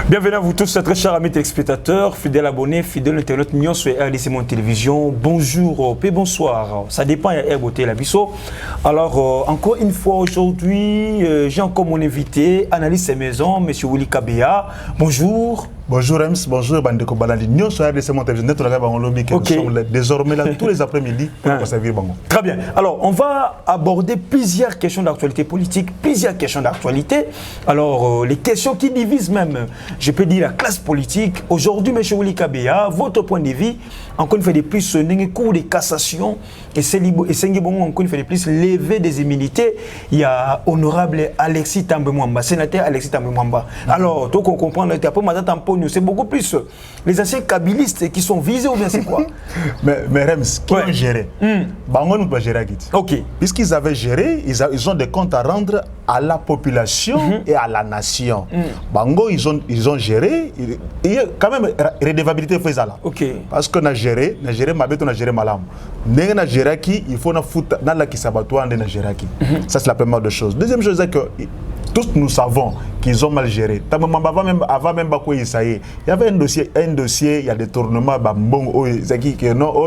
Bienvenue à vous tous, très chers amis téléspectateurs, fidèles abonnés, fidèles internautes, nous sommes sur RDC Mon Télévision. Bonjour et bonsoir. Ça dépend de RBT la biso. Alors, encore une fois aujourd'hui, j'ai encore mon invité, analyste maison, M. Willy Kabea. Bonjour. Bonjour Rems, bonjour Bandeko Balandi. Nous sommes RDC Mon Télévision. Nous sommes désormais là tous les après-midi pour servir Bango. Très bien. Alors, on va aborder plusieurs questions d'actualité politique, plusieurs questions d'actualité. Alors, les questions qui divisent même, je peux dire, la classe politique. Aujourd'hui, M. Willy Kabea, votre point de vue, encore une fois de plus, un cours de cassation et c'est encore une fois de plus, lever des immunités. Il y a honorable Alexis Tambwe Mwamba, sénateur Alexis Tambwe Mwamba. Alors, tout qu'on comprend, c'est beaucoup plus les anciens kabylistes qui sont visés ou bien c'est quoi? mais Rems, qui ont géré? Bango nous pas gérer. Ok. Puisqu'ils avaient géré, ils ont des comptes à rendre à la population et à la nation. Bango, ils ont géré. Il y a quand même redevabilité faisait là. Ok. Parce qu'on a géré ma bête, on a géré malam. N'est na géré qui, il faut na foutre dans la qui s'abattoir, on a géré qui. Ça c'est la première des choses. Deuxième chose c'est que tous nous savons qu'ils ont mal géré. Avant même il y avait un dossier, il y a des tournements,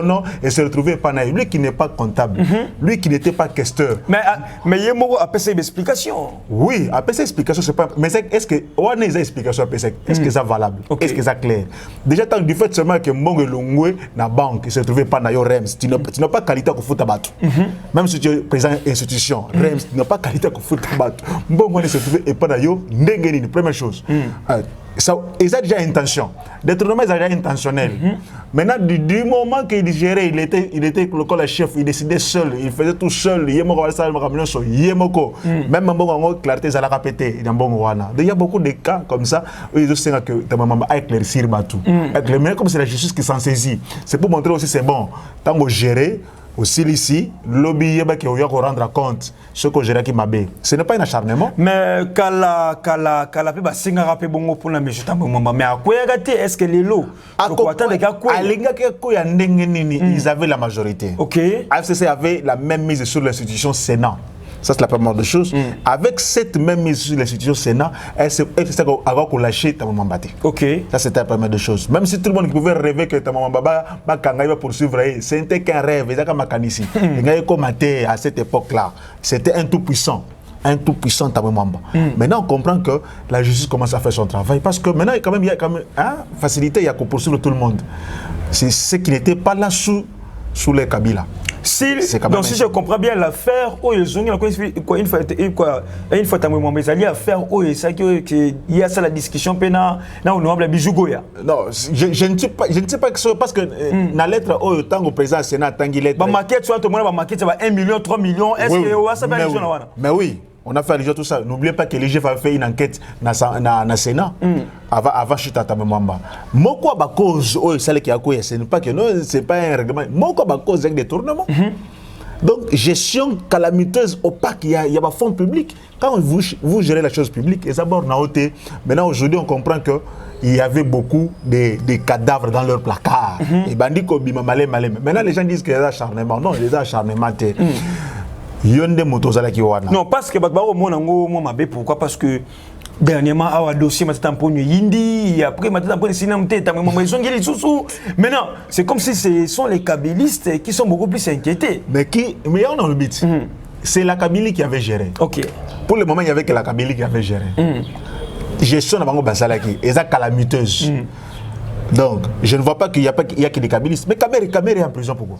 non, et se retrouver pas naïf. Lui qui n'est pas comptable, lui qui n'était pas questeur. Mais il y a après ces explications. Oui, après ces explications, c'est pas. Mais est-ce que on a des explications après est-ce que c'est valable? Est-ce que c'est clair? Déjà tant du fait seulement que Mbongo Longwe na banque il se retrouvait pas naïf Rems, tu n'as pas qualité pour foutre battre. Même si tu es président institution, Rems, tu n'as pas qualité pour foutre battre. Mbongo se retrouvait et pas naïf, n'engagez première chose. Ça, ils ont déjà intention. Détournement, ils ont déjà intentionnel. Maintenant, du moment qu'il gérait, il était le chef, il décidait seul, il faisait tout seul. Il y a même si clarté, ils allaient répéter. Il y a beaucoup de cas comme ça où ils ont que ta maman a éclairci tout. Mais comme c'est la justice qui s'en saisit, c'est pour montrer aussi c'est bon. Tant que gérer, aussi ici, lobby qui va rendre compte ce que j'ai qui m'a bé. Ce n'est pas un acharnement. Mais kala pe singa rapé bongo pour la monsieur tambo mama. Mais à quoi est-ce que les lots? Ils avaient la majorité. Ok. AFCC avait la même mise sur l'institution Sénat. Ça, c'est la première des choses. Avec cette même mise sur l'institution Sénat, elle s'est lâché ta maman batte. Ok. Ça, c'était la première des choses. Même si tout le monde pouvait rêver que ta maman baba va poursuivre, c'était qu'un rêve. Il y a comme à cette époque-là. C'était un tout-puissant. Un tout-puissant Tambwe. Maintenant, on comprend que la justice commence à faire son travail. Parce que maintenant, il y a quand même facilité, il y a qu'on poursuivre tout le monde. C'est ce qui n'était pas là sous les Kabila. Donc si je comprends bien l'affaire, une fois Tambwe Mwamba, ils allaient faire il y a ça la discussion pena na honorable Bijougoya. Non, je ne sais pas que parce que la lettre au temps au président Sénat tangi lettre. Ba maquette soit tout le monde ba maquette ça va 1 million 3 millions est-ce que ça va mais oui. On a fait allusion à tout ça. N'oubliez pas que l'IGF a fait une enquête dans le Sénat avant Chita Tambwe Mwamba. Moko ba cause celle qui a quoi, ce n'est pas que non, c'est pas un règlement. Moko ba cause avec des tournements. Donc gestion calamiteuse opaque, il y a des fonds publics. Quand vous gérez la chose publique, et d'abord maintenant aujourd'hui on comprend que il y avait beaucoup de cadavres dans leur placard. Et bandit kobima malé. Maintenant les gens disent qu'il y a des acharnements. Non, il y a des acharnements. Non, parce que pourquoi? Parce que dernièrement, un dossier Yindi, et après, maintenant, c'est comme si ce sont les kabylistes qui sont beaucoup plus inquiétés. Mais on a le but. C'est la Kabylie qui avait géré. Ok. Pour le moment, il n'y avait que la Kabylie qui avait géré. Gestion de Bango Basalaki, et ça calamiteuse. Donc, je ne vois pas qu'il y a que des kabylistes. Mais Kamer est en prison pourquoi?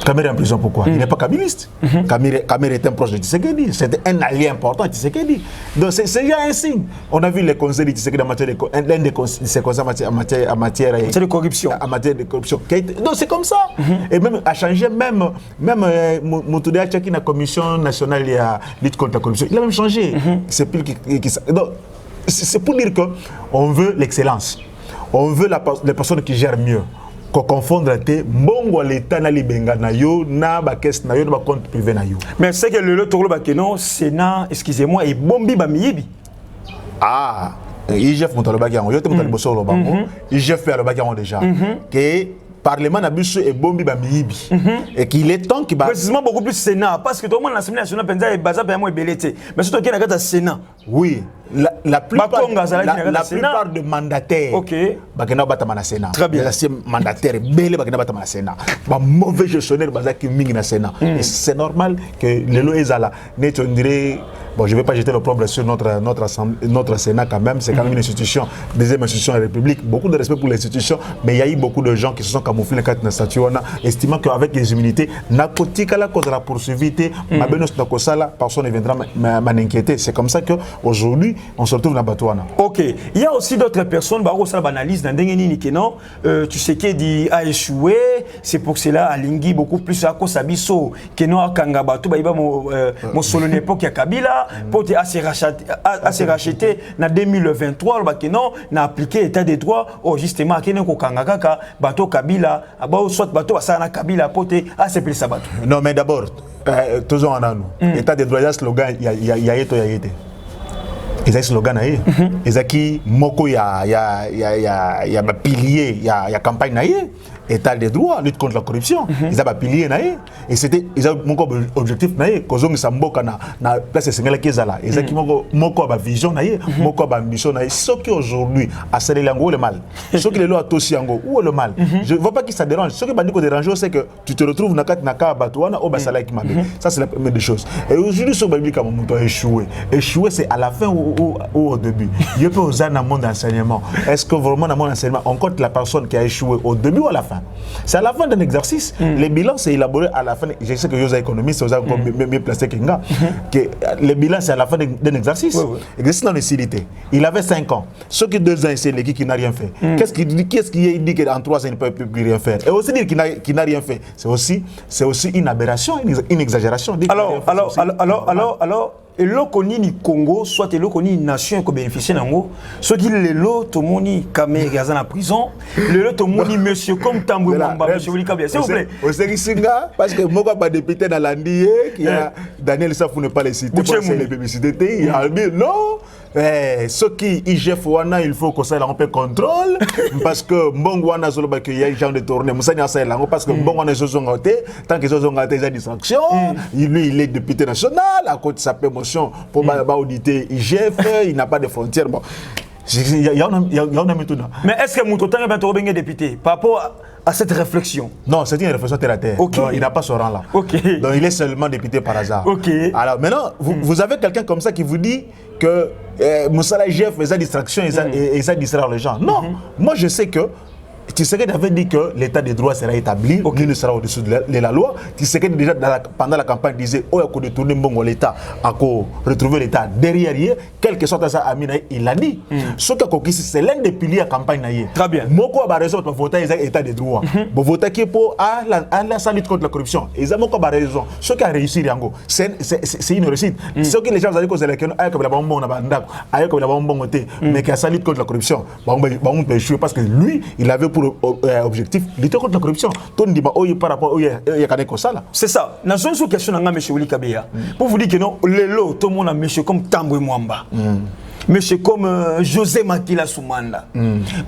Kamer est en prison pourquoi? Il n'est pas kabyliste. Kamer est un proche de Tshisekedi. C'est un allié important de Tshisekedi. Donc c'est déjà un signe. On a vu les conseils de Tshisekedi en matière de corruption. En matière de corruption. Donc c'est comme ça. Et même à changer, même Moutoudia Tchaki, la Commission nationale de lutte contre la corruption, il a même changé. C'est pour dire qu'on veut l'excellence. On veut les personnes qui gèrent mieux. Confondre mbongo l'état na libenga na yo na ba caisse na yo na ba compte privé na yo. Mais c'est que le tolo ba non Sénat, excusez-moi, et bombi ba miyibi. IGF motalo ba yango yo te motalo boso lo bango. IGF fait lo ba yango déjà. Que Parlement na biso et bombi ba miyibi. Et qu'il est temps qu'il précisément beaucoup plus Sénat parce que tout le monde l'Assemblée nationale penza et baza ba mo belete. Mais surtout qu'il y a un Sénat. Oui, la plupart de mandataires bakena batama na Sénat. Très bien. Les mandataires belé bakena batama na Sénat. Ba mauvais gestionnaire bazaki mingi na Sénat. Et c'est normal que les lois ezala net on dirait. Bon, je ne vais pas jeter l'opprobre sur notre Sénat quand même. C'est quand même une institution, deuxième institution de la République. Beaucoup de respect pour l'institution, mais il y a eu beaucoup de gens qui se sont camouflés dans le statut, estimant qu'avec les immunités, n'importe quelle cause la poursuivité, personne ne viendra m'inquiéter. C'est comme ça qu'aujourd'hui, on se retrouve dans Batouana. Ok. Il y a aussi d'autres personnes, qui analysent dans tu sais qui a échoué, c'est pour cela à Lingui beaucoup plus à Kosabiso, Keno à Kangabatou, mon solo époque à Kabila. Pour se racheter en 2023, on a appliqué l'état des droits justement à Kenya Kangaka, Bato Kabila, soit Bato Asana Kabila, pour se placer à Bato. Non, mais d'abord, toujours en nous. L'état des droits, il y a slogan, il y a été. Ils ont slogan aïe. Ils ont qui moko ya pilier ya campagne naïe. État des droits, lutte contre la corruption. Ils ont pilier naïe. Et c'était ils ont mon objectif naïe. Kozong samboka na place singela kezala. Ils ont qui moko ba vision naïe, moko ba ambition naïe. Ce qui aujourd'hui a serré l'ango le mal. Ce qui les lois tosi ango où le mal. Je ne vois pas qui ça dérange. Ce qui m'a dit qu'on dérange c'est que tu te retrouves na batouana au basala qui m'a dit. Ça c'est la première des choses. Et aujourd'hui ce baby comme mon a échoué. Échoué c'est à la fin ou au début. Je peux oser dans mon enseignement. Est-ce que vraiment dans mon enseignement on compte la personne qui a échoué au début ou à la fin? C'est à la fin d'un exercice. Les bilans c'est élaboré à la fin. Je sais que vous êtes économiste, vous avez mieux placé que Nga. Le bilan c'est à la fin d'un exercice. Exercice dans les lucidité. Il avait 5 ans. Ceux qui 2 ans c'est l'équipe qui n'a rien fait. Qu'est-ce qu'il dit qu'en 3 ans il ne peut plus rien faire? Et aussi dire qu'il n'a rien fait. C'est aussi une aberration, une exagération. Alors, et l'eau connue ni Congo, soit l'eau connue nation qui bénéficie d'ango, soit qu'il est l'eau tout le monde Kamé Gazan en prison, l'eau tout le monde monsieur comme Tambou Mamba, monsieur Willy Kabia, s'il vous plaît. Au Sérissinga, parce que moi pas député dans l'Andier, qui a Daniel Safou ne pas les citer, c'est les publicités, il a dit non. Ce qui IGF wana il faut que ça un peu contrôle parce que mbongo wana zoloba que y a gens de tourner musanya ça là parce que mbongo wana zozongoté tant que zozongoté des distractions lui il est député national à côté de sa promotion pour auditer IGF il n'a pas de frontières bon il y a une méthode. Mais est-ce que Moutotan est bientôt député par rapport à cette réflexion? Non, c'est une réflexion terre à terre. Okay. Non, il n'a pas ce rang-là. Okay. Donc il est seulement député par hasard. Okay. Alors maintenant, vous avez quelqu'un comme ça qui vous dit que Moussala IGF faisait distraction et ça distraire les gens. Non, moi je sais que Tshisekedi avait dit que l'état des droits sera établi, nul ne sera au-dessus de la loi. Tshisekedi déjà pendant la campagne disait oh il faut détourner Mbongo l'état, à retrouver l'état derrière hier, quel que soit ça Amina il a dit. Ce que c'est l'un des piliers de la campagne naïe. Très bien. Moko a raison pour voter l'état des droits. Pour voter qui pour la lutte contre la corruption. Ils ont Moko a raison. Ce qui a réussi Yango, c'est une réussite. Ce que les gens ont dit que c'est que aïe comme la bombe on a bandako, aïe comme la bombe on était, mais qui a lutte contre la corruption. On peut échouer parce que lui il avait pour objectif lutter contre la corruption. Par rapport à c'est ça. Dans une question, M. Willy Kabia, pour vous dire que non, les lots, tout le monde a monsieur comme Tambou Mwamba, monsieur comme José Makila Soumanda,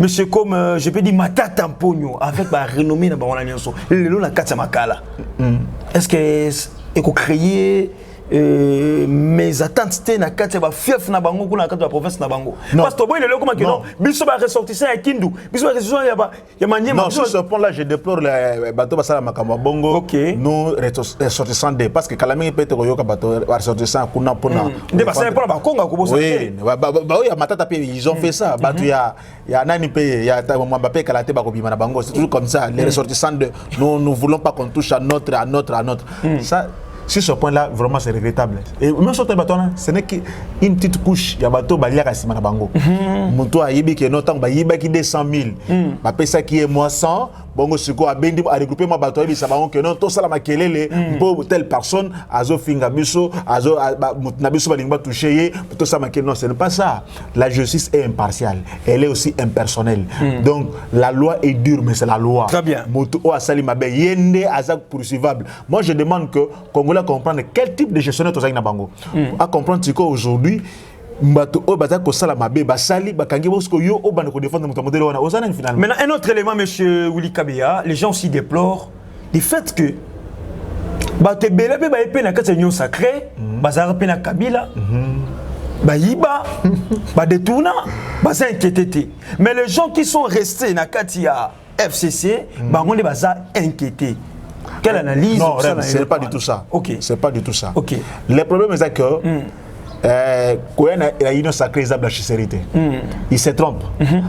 monsieur comme, je peux dire, Matata Mpogno, avec la renommée dans la Nyonso, les lots, la Katsamakala. Est-ce que vous faut créer mes attentes c'était na kati ba fief na bango kuna kati ba province na bango parce que boy le comment que non biso ba ressortissant ya Kindu biso ba ressortissant ya Maniema. Non sur ce point là je déplore le bateau basala makambo bongo nous ressortissants de parce que kalami peut être yoka bateau ressortissant kuna pona de basala pour ba konga ko bossa oui ba ya matata pe ils ont fait ça bateau ya nani pe ya Mwamba pe kalate ba ko bima na bango c'est toujours comme ça les ressortissants de nous voulons pas qu'on touche à notre ça. Sur ce point-là, vraiment, c'est regrettable. Et même sur le bateau, ce n'est qu'une petite couche. Il y a un bateau qui est à Bango. Mon toit, il y a un 200 000. Après ça, qui est moi 100. Bongo Suko a regroupé ma bateau. Il y a un tout ça, pour telle personne, Azo Fingabiso, Azo Nabiso Balingba touché, tout ça, non, ce n'est pas ça. La justice est impartiale. Elle est aussi impersonnelle. Donc, la loi est dure, mais c'est la loi. Très bien. Moto Asalimabe, Yende Azak poursuivable. Moi, je demande que Congolais comprendre quel type de gestionnaire tu as dans Bango. À comprendre qu'aujourd'hui, mbato o baza ko sala mabe basali bakangi bosko yo o bana ko défendre moto modèle wana osana finalement. Maintenant un autre élément monsieur Willy Kabea, les gens aussi déplorent le fait que bato belé ba epé na kati union sacrée bazara pe na Kabila bayiba ba détourna baza inquiété. Mais les gens qui sont restés na kati ya FCC bangonde baza inquiété. Quelle analyse? Non, c'est pas du tout ça. OK. C'est pas du tout ça. OK. Le problème c'est que la union sacrée est la sincérité. Il se trompe.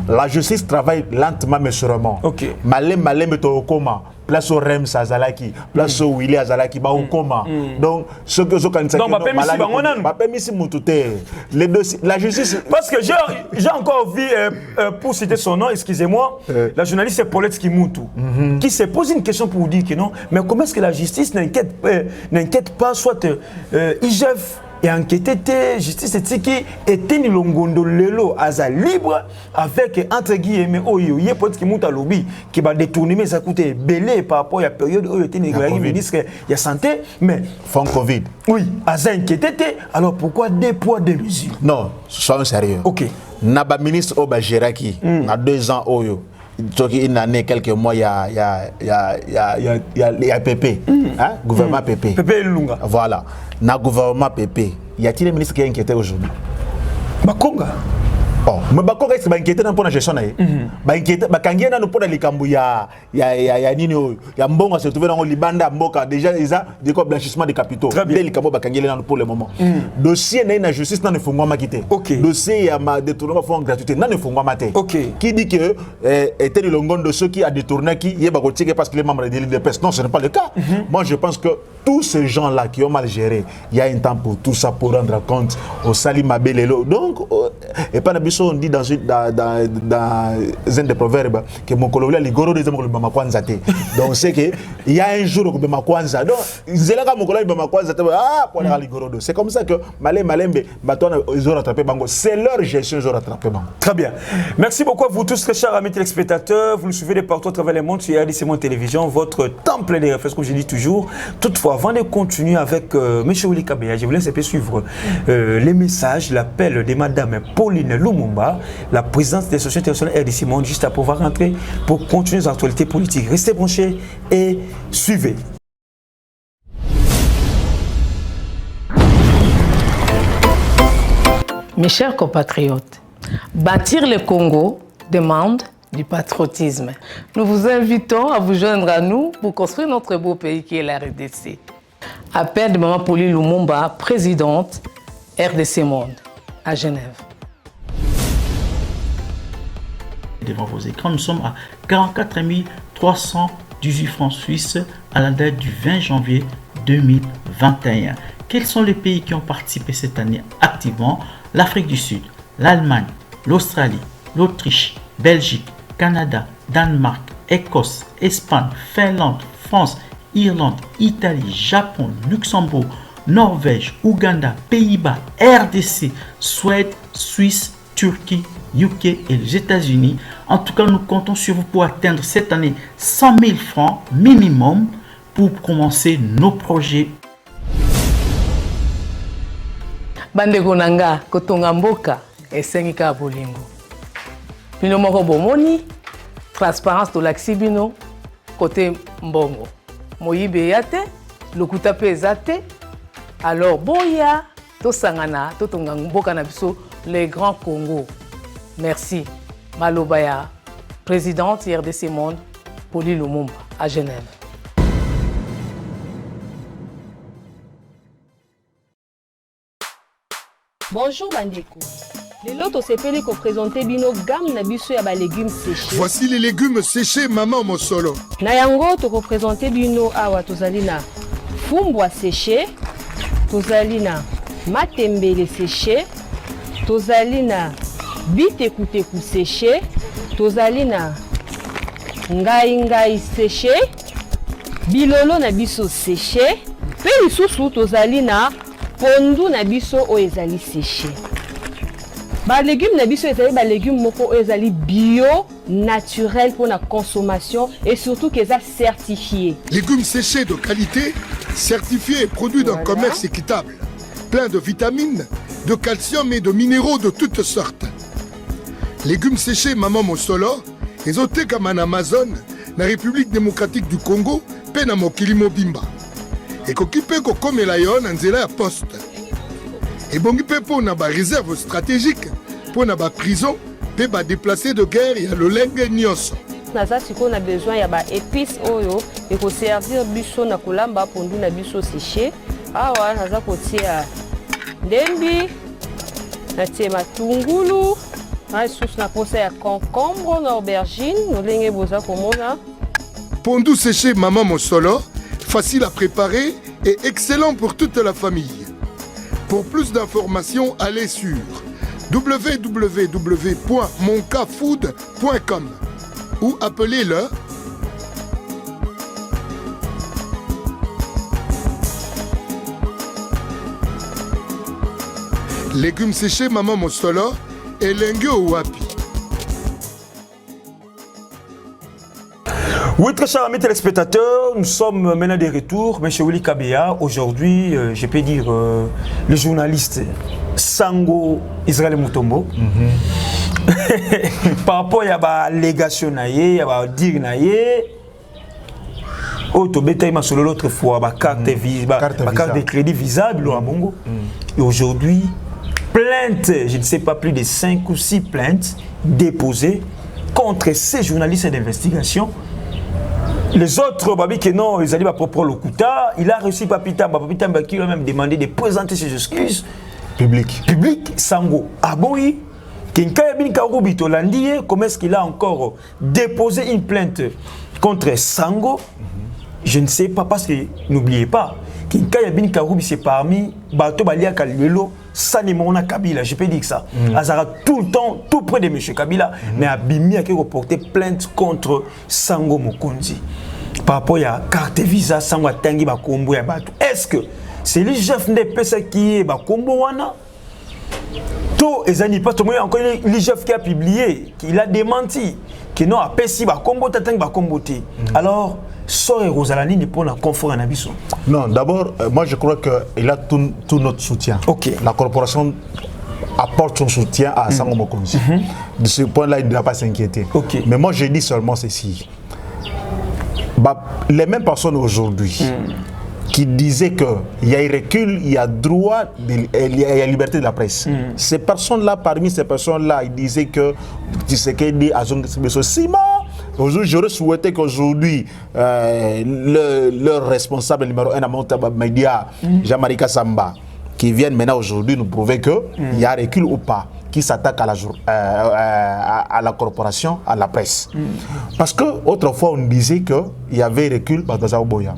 La justice travaille lentement mais sûrement. OK. Malem mais au coma. Place au Rem Sazalaki, place au Willy Azalaki, ba au coma. Donc ce que je connais, donc les dossiers, la justice. Parce que j'ai encore vu pour citer son nom, excusez-moi, la journaliste Paulette Kimoutou, qui se pose une question pour vous dire que non, mais comment est-ce que la justice n'inquiète pas soit IGF et enquêté justice qui était ni longondo lelo aza libre avec entre guillemets oyo yé peut qui monte à lobby qui va détourner mais ça coûte belé par rapport à la période où était ni ministre il y a santé mais fond Covid oui aza inquiété alors pourquoi deux poids deux mesures? Non soyons sérieux. OK naba ministre Oba Géraki na 2 ans oyo une année, quelques mois, il y a PP, hein? Gouvernement PP. PP Lunga. Voilà. Dans le gouvernement PP, y a-t-il des ministres qui sont inquiétés aujourd'hui? Bakonga. Oh, mais Bakonga, c'est inquiété dans la gestion. Inquiété, Bakangi dans le Likambu, il y a Nino, il y a Mbonga se trouve dans le Libanda, Mboka, déjà, ils ont des blanchissement de capitaux. Très bien. Likambu, Bakangi pour le moment. Dossier, il y a une justice, non, il faut pas quitter. Dossier, il y a détournement de fonds gratuité, non, il faut pas mater. Qui dit que était le longon de ceux qui a détourné, qui y est bagotique parce qu'il est membre de l'île de peste? Non, ce n'est pas le cas. Moi, je pense que tous ces gens-là qui ont mal géré, il y a un temps pour tout ça, pour rendre compte au Salim Mabelelo. Donc, et pas on dit dans un des proverbes que mon colonia ligoro des hommes de Makwanza. Donc c'est que il y a un jour que Makwanza. Donc Zelaka mon colonia Makwanza ah pour les ligoro. C'est comme ça que Malembe Baton ils ont rattrapé Bango. C'est leur gestion ils ont rattrapé Bango. Très bien. Merci beaucoup à vous tous très chers amis téléspectateurs. Vous nous suivez de partout à travers le monde sur RDC Monde Télévision, votre temple des références comme je dis toujours. Toutefois, avant de continuer avec M. Willy Kabea, je vous laisse un peu suivre les messages, l'appel de Madame Pauline Lumumba, la présidente des sociétés internationales RDC Monde, juste à pouvoir rentrer pour continuer les actualités politiques. Restez branchés et suivez. Mes chers compatriotes, bâtir le Congo demande du patriotisme. Nous vous invitons à vous joindre à nous pour construire notre beau pays qui est la RDC. Appel de Maman Pauline Lumumba, présidente RDC Monde, à Genève. Devant vos écrans, nous sommes à 44 318 francs suisses à la date du 20 janvier 2021. Quels sont les pays qui ont participé cette année activement? L'Afrique du Sud, l'Allemagne, l'Australie, l'Autriche, Belgique, Canada, Danemark, Écosse, Espagne, Finlande, France, Irlande, Italie, Japon, Luxembourg, Norvège, Ouganda, Pays-Bas, RDC, Suède, Suisse, Turquie, UK et les États-Unis. En tout cas, nous comptons sur vous pour atteindre cette année 100 000 francs minimum pour commencer nos projets. Bandeko nanga kotonga mboka esengi ka bolingo. Bino moko bomoni transparence to laksi bino côté mbongo. Moyibe yate, lokuta pe ezate. Alors boya to sangana to tonga mboka na biso les grands Congo. Merci. Malobaya, présidente RDC Monde, Pauline Lumumba à Genève. Bonjour Bandeko. Lelo tosepeli ko présenter bino gamme na biso ya ba légumes séchés. Voici les légumes séchés Maman Mosolo. Na yango to ko présenter bino awa tozali na fumbwa séché, tozali na matembele séché, tozali na bitekuteku séché, tozali na ngai séché, bilolo na biso séché, pe lisusu tozali na pondu na biso o ezali séché. Ba légumes na biso ezali ba légumes moko o ezali bio, naturel pour la consommation et surtout qu'ils sont certifiés. Légumes séchés de qualité, certifiés et produits d'un commerce équitable, plein de vitamines de calcium et de minéraux de toutes sortes. Légumes séchés Maman Mosolo, ezoteka na Amazon, na République démocratique du Congo, pe na mokili mobimba. Ekoki pe kokomela yo na nzela ya poste. Ebongi pe po na ba réserve stratégique, po na ba prison, pe ba déplacé de guerre ya lolenge nyonso. Naza siko na besoin ya ba épices oyo eko servir biso na kolamba pondu na biso séché. Awa naza kotia ndembi, natie matungulu, na sauce na posa ya concombre na aubergine, nolenge boza komona. Pondu séché Maman Mosolo, facile à préparer et excellent pour toute la famille. Pour plus d'informations, allez sur www.moncafood.com ou appelez-le légumes séchés Maman Mosolo et Lengue Wapi. Oui, très chers amis téléspectateurs, nous sommes maintenant de retour. M. Willy Kabea, aujourd'hui, je peux dire, le journaliste Sango Israël Mutombo. Par rapport à la légation, il y a la dire, l'autre fois, la carte de crédit visable à Bongo. Et aujourd'hui, plainte, je ne sais pas, plus de 5 ou 6 plaintes déposées contre ces journalistes d'investigation. Les autres, que non, ils allaient à propre le Kouta, il a reçu Papitamba qui lui a même demandé de présenter ses excuses. Public, Sango. Ah bon, oui. Comment est-ce qu'il a encore déposé une plainte contre Sango? Je ne sais pas, parce que n'oubliez pas, Kinkaya Bin Karoubi, c'est parmi Bato Balia Kalilo, Sanemona Kabila, je peux dire ça. Azara tout le temps, tout près de M. Kabila, mais Abimi a reporté plainte contre Sango Mokonzi. Par rapport à la carte visa, Sango Tangi Bakombo et Bato. Est-ce que c'est le chef de PSA qui est Bakombo Wana? Tout les années, pas tout le monde encore le chef qui a publié, qu'il a démenti, que non, à PSI Bakombo, Tatangi Bakombo. Alors, Sore Rosalani n'est pas un confort en abysso. Non, d'abord, moi je crois qu'il a tout notre soutien. Okay. La corporation apporte son soutien à Sango Mokonzi. De ce point-là, il ne doit pas s'inquiéter. Okay. Mais moi je dis seulement ceci. Les mêmes personnes aujourd'hui qui disaient qu'il y a un recul, il y a droit, il y a liberté de la presse. Ces personnes-là, parmi ces personnes-là, ils disaient que Tshisekedi a Sima. Aujourd'hui, j'aurais souhaité qu'aujourd'hui, leur responsable numéro 1 à Montaba Media, Jean-Marie Kassamba, qui viennent maintenant aujourd'hui nous prouver qu'il y a recul ou pas, qui s'attaque à la corporation, à la presse. Parce qu'autrefois, on disait qu'il y avait recul par Gaza Oboya.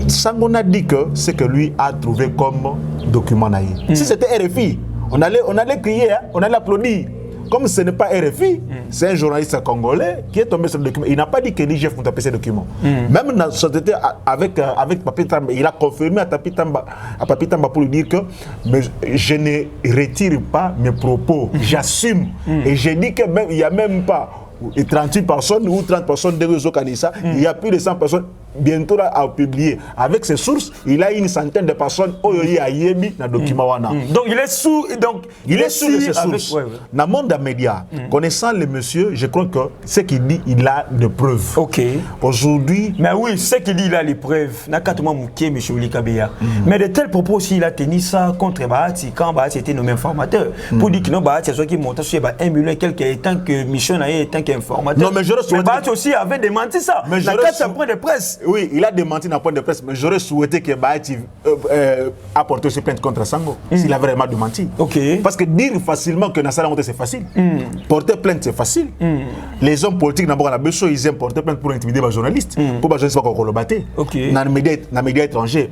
Sangon a dit que c'est que lui a trouvé comme document naïf. Si c'était RFI, on allait crier, on allait applaudir. Comme ce n'est pas RFI, c'est un journaliste congolais qui est tombé sur le document. Il n'a pas dit que l'IGF nous tapé ces documents. Même dans la société avec Papi Tamba, il a confirmé à Papi Tamba pour lui dire que je ne retire pas mes propos, j'assume. Et j'ai dit qu'il n'y a même pas 38 personnes ou 30 personnes de réseau Kanissa, il y a plus de 100 personnes bientôt à publier. Avec ses sources, il a une centaine de personnes dans le document. Donc il est sous, il est sous de ses sources. Dans le monde des médias, connaissant le monsieur, je crois que ce qu'il dit, il a des preuves. Ok. Aujourd'hui. Mais oui, ce qu'il dit, il a les preuves. Nakatuma Mouké, M. Willy Kabea. Mais de tels propos, il a tenu ça contre Bahati quand Bahati était nommé informateur. Pour dire que non, Bahati, c'est ce qui monte sur 1 million quelqu'un tant que mission est tant qu'informateur. Non, mais je mais Bahati aussi avait démenti ça. Mais c'est un point de presse. Oui, il a démenti dans le point de presse, mais j'aurais souhaité que Bahati apporte ses plaintes contre Sango, s'il a vraiment démenti. Okay. Parce que dire facilement que Nassara Monté c'est facile. Porter plainte c'est facile. Les hommes politiques d'abord à la Besso, ils aiment porter plainte pour intimider les journalistes. Pour les journalistes pas qu'on le batte. Dans les médias étrangers,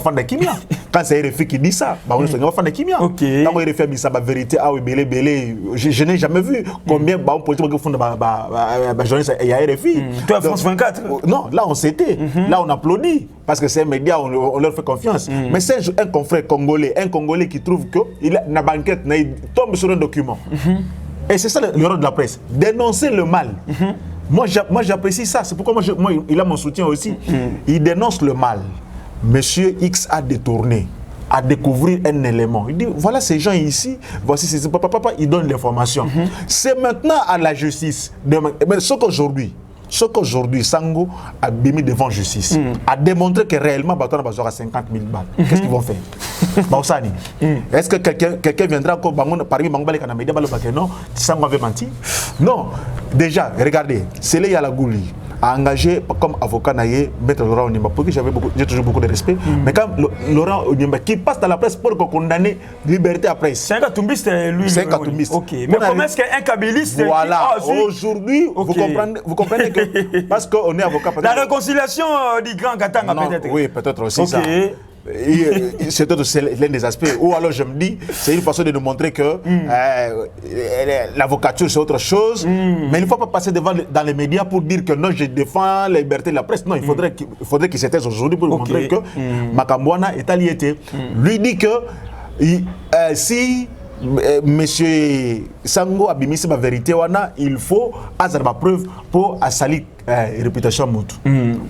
fan de Kimia. Quand c'est RFI qui dit ça, on est fan de Kimia. Quand RFI dit ça, la vérité, ah oui, belé, je n'ai jamais vu combien de politiques font de journalistes et RFI. Toi, France 24. Non, là on s'était. Là, on applaudit parce que c'est un média, on leur fait confiance. Mais c'est un confrère congolais, qui trouve que la banquette tombe sur un document. Et c'est ça le rôle de la presse, dénoncer le mal. Moi, j'apprécie ça. C'est pourquoi il a mon soutien aussi. Il dénonce le mal. Monsieur X a détourné à découvrir un élément. Il dit, voilà ces gens ici, voici ces papa, il donne l'information. C'est maintenant à la justice. Mais ce qu'aujourd'hui Sango a mis devant justice, a démontré que réellement Batona va avoir 50 000 balles. Qu'est-ce qu'ils vont faire? Est-ce que quelqu'un viendra encore parmi Mangbalé Kanameda non, Sango avait menti? Non. Déjà, regardez, c'est là la Gouli a engagé comme avocat naïe Maître Laurent Onyemba, pour qui j'ai toujours beaucoup de respect. Mais quand Laurent Onyemba qui passe dans la presse pour condamner liberté à presse. C'est un katumbiste, lui. C'est un katumbiste. Ok. Mais comment est-ce qu'un kabiliste? Voilà. Aujourd'hui, vous comprenez que parce qu'on est avocat. La réconciliation du grand Katanga peut-être. Oui, peut-être aussi ça. C'est l'un des aspects. Ou alors je me dis, c'est une façon de nous montrer que l'avocature c'est autre chose. Mais il ne faut pas passer dans les médias pour dire que non, je défends la liberté de la presse. Non, il faudrait qu'il se taise aujourd'hui pour nous montrer que Makambouana est allié. Lui dit que si Monsieur Sango a bimisi ma vérité, il faut avoir ma preuve pour salir réputation Moutou.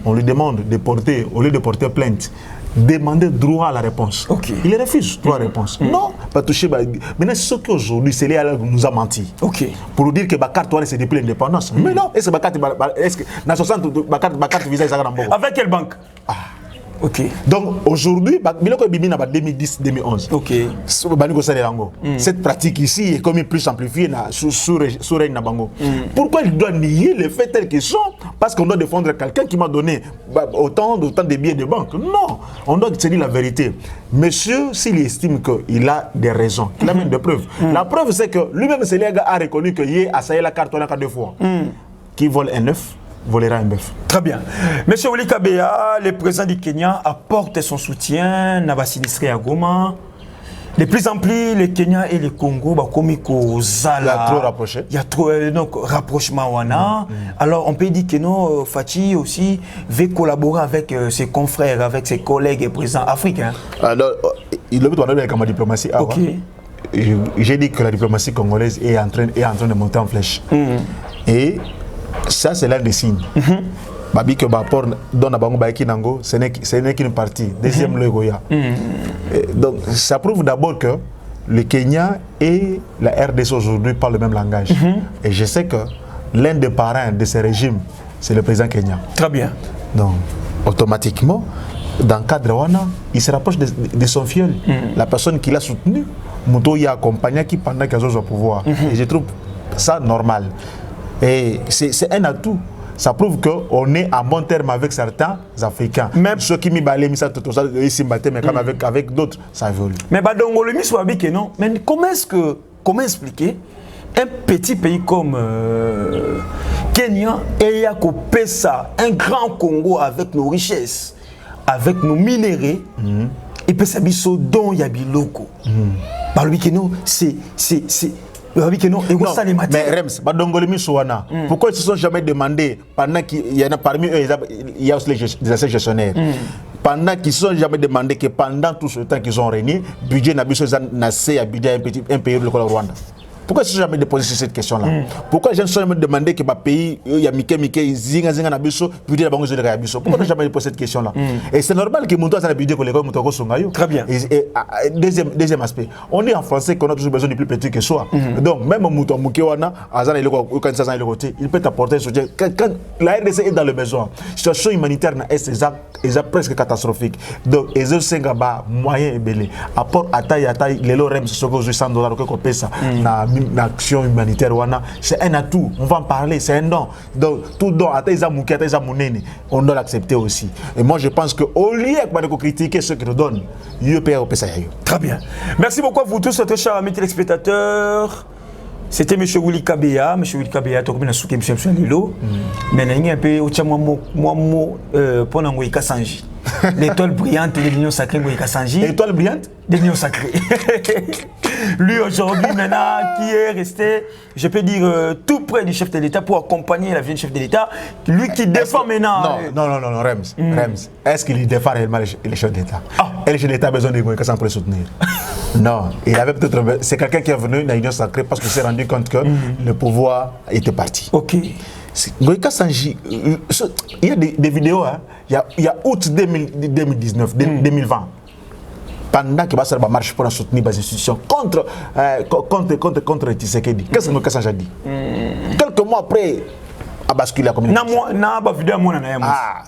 On lui demande de porter, au lieu de porter plainte, demander droit à la réponse. Il refuse droit à la réponse. Non, pas toucher. Maintenant, ce qu'aujourd'hui, c'est là nous a menti. Pour nous dire que ma carte c'est depuis l'indépendance. Mais non, est-ce que ma carte, est-ce que dans 60, ma carte visa est avec quelle banque? Donc aujourd'hui, il y a 2010-2011. Cette pratique ici est comme plus amplifiée sous règne Nabango. Pourquoi il doit nier les faits tels qu'ils sont? Parce qu'on doit défendre quelqu'un qui m'a donné autant de billets de banque. Non, on doit se dire la vérité. Monsieur, s'il estime qu'il a des raisons, qu'il a même des preuves. La preuve, c'est que lui-même, Séléga a reconnu qu'il y a assailli la carte 2 fois. Qui vole un œuf volera un bœuf. Très bien. Monsieur Willy Kabea, le président du Kenya apporte son soutien à sinistré à Goma. De plus en plus, le Kenya et le Congo, il y a trop rapproché. Il y a trop rapprochement. Alors, on peut dire que non, Fachi aussi veut collaborer avec ses confrères, avec ses collègues présidents africains. Alors, il a besoin avec ma diplomatie. J'ai dit que la diplomatie congolaise est en train de monter en flèche. Et ça, c'est l'un des signes. Babi que Bapor donne à Bango Baïkinango, ce n'est qu'une partie. Deuxième, le Goya. Donc, ça prouve d'abord que le Kenya et la RDC aujourd'hui parlent le même langage. Et je sais que l'un des parrains de ce régime, c'est le président kenyan. Très bien. Donc, automatiquement, dans le cadre Wana, il se rapproche de son filleul. La personne qui l'a soutenu, Mouto y a accompagné qui pendant qu'il a au pouvoir. Et je trouve ça normal. Et c'est un atout. Ça prouve qu'on est en bon terme avec certains Africains. Même ceux qui m'y balent, mais comme avec d'autres, ça évolue. Mais non. Mais comment expliquer un petit pays comme Kenya et ça, un grand Congo avec nos richesses, avec nos minéraux, et puis ça biso don yabiloko. Par lui que non, c'est non, mais Rems, pourquoi ils ne se sont jamais demandé, pendant qu'il y en a parmi eux, il y a aussi des anciens gestionnaires, pendant qu'ils ne se sont jamais demandé que pendant tout ce temps qu'ils ont régné, budget n'a un pays le Rwanda. Pourquoi ils ne se sont jamais déposé sur cette question-là? Pourquoi ils ne se sont jamais demandé que le pays, il y a Mike, Zinga, Nabiso, budget la Banque de Rabiso? Pourquoi ils ne se sont jamais déposé cette question-là? Et c'est normal que Moutou a un budget pour les Moutoko Songayo. Très bien. Et deuxième aspect, on est en français qu'on a toujours besoin du plus petit que soi. Donc, même Moutou Moukéwana, il peut t'apporter un soutien. Quand la RDC est dans le besoin, la situation humanitaire est presque catastrophique. Donc, les autres 5 moyens et belés. Apport à taille, les lorem, c'est ce que je 100 $, que pesa. L'action humanitaire, c'est un atout, on va en parler, c'est un don. Donc, tout don, on doit l'accepter aussi. Et moi, je pense qu'au lieu de critiquer ceux qui nous donnent, très bien. Merci beaucoup à vous tous, très chers amis téléspectateurs. C'était M. Willy Kabea. M. Willy Kabea, tu as compris, M. Lilo. Mais il y a un peu de pour Ngoïka Sanji. L'étoile brillante de l'Union sacrée Ngoïka Sanji. L'étoile brillante de l'Union sacrée. Lui aujourd'hui maintenant qui est resté, je peux dire, tout près du chef de l'État pour accompagner la vie du chef de l'État, lui qui défend maintenant. Non, Rems. Est-ce qu'il défend réellement le chef d'État? Et le chef d'État a besoin de Ngoïka Sanji pour le soutenir? Non, il avait peut-être. C'est quelqu'un qui est venu dans l'Union sacrée parce qu'il s'est rendu compte que le pouvoir était parti. Ngoïka Sanji, il y a des vidéos, il y a août 2019, 2020. pendant que ça marche pour soutenir les institutions contre Tshisekedi. Qu'est-ce que ça a dit? Quelques mois après, a basculé la communauté.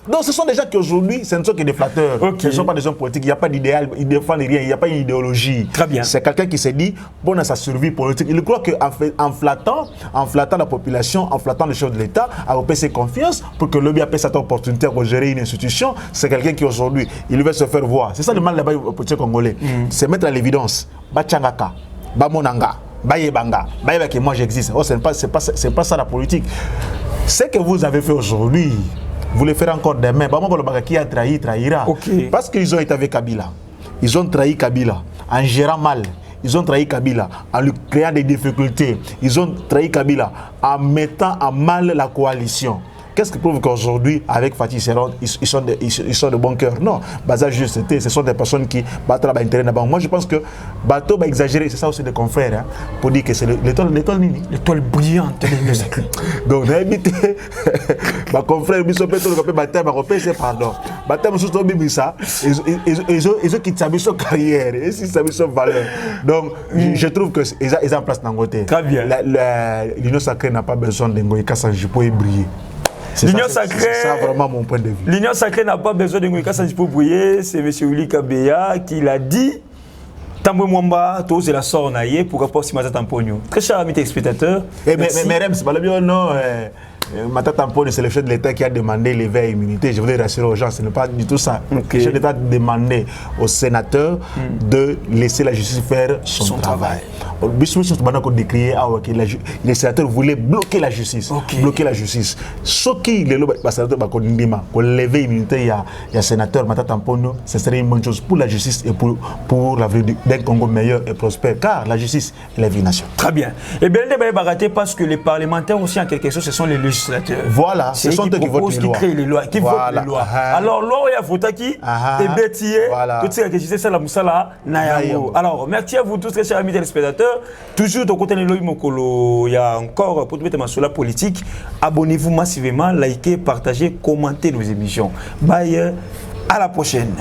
Donc ce sont des gens qui aujourd'hui, ce ne sont que des flatteurs. Ce ne sont pas des hommes politiques. Il n'y a pas d'idéal, ils ne défendent rien, il n'y a pas une idéologie. Très bien. C'est quelqu'un qui s'est dit, bon, à sa survie politique. Il croit qu'en flattant la population, en flattant les chefs de l'État, à repérer ses confiances pour que le bien ait cette opportunité de gérer une institution, c'est quelqu'un qui aujourd'hui, il veut se faire voir. C'est ça le mal là-bas au politique congolais. C'est mettre à l'évidence, Bachangaka, Bamonanga, Bayebanga, Bayebake, moi j'existe. Oh, c'est pas ça la politique. Ce que vous avez fait aujourd'hui, vous le ferez encore demain. Qui a trahi, trahira. Parce qu'ils ont été avec Kabila. Ils ont trahi Kabila en gérant mal. Ils ont trahi Kabila en lui créant des difficultés. Ils ont trahi Kabila en mettant à mal la coalition. Qu'est-ce qui prouve qu'aujourd'hui, avec Fatih Seron, ils sont de bon cœur? Non, ce sont des personnes qui battent l'intérêt là-bas. Moi, je pense que Bateau va exagérer, c'est ça aussi des confrères, hein, pour dire que c'est l'étoile brillante. Donc, invité, ma confrère, ils sont peut-être pardon. Bateau, ils ont quitté sa carrière, et si sa valeur. Donc, je trouve qu'ils ont en place dans le côté. Très bien. L'Union sacrée n'a pas besoin de Ngoïka Sanji pour briller. C'est ça vraiment mon point de vue. L'Union sacrée n'a pas besoin de Ngoïka Sanji pour briller. C'est M. Willy Kabea qui l'a dit. Tambo Mwamba, tous et la sort naïe pour rapport si Matata Tamponio. Très cher ami téléspectateur. Mais Rem, c'est pas le bien, non. Matata Tamponio, c'est le chef de l'État qui a demandé l'éveil à l'immunité. Je voulais rassurer aux gens, ce n'est pas du tout ça. Le chef de l'État a demandé aux sénateurs de laisser la justice faire son travail. Les sénateurs voulaient bloquer la justice. Bloquer la justice. Ce qui les sénateurs pour lever l'immunité, il y a sénateur Matata Tamponio, ce serait une bonne chose pour la justice et pour l'avenir d'un Congo meilleur et prospère. Car la justice est la vie nation. Très bien. Et bien, le débat est baraté parce que les parlementaires aussi, en quelque chose, ce sont les législateurs. Voilà, ce sont eux qui votent les lois. Qui créent les lois, qui votent les lois. Alors, loi, il y a Fotaki, et Bétier, tout ce qui est ça, la Moussala, Nayango. Alors, merci à vous tous, très chers amis téléspectateurs. Toujours de côté de l'Oï Mokolo, il y a encore, pour tout mettre sur la politique, abonnez-vous massivement, likez, partagez, commentez nos émissions. Bye, à la prochaine.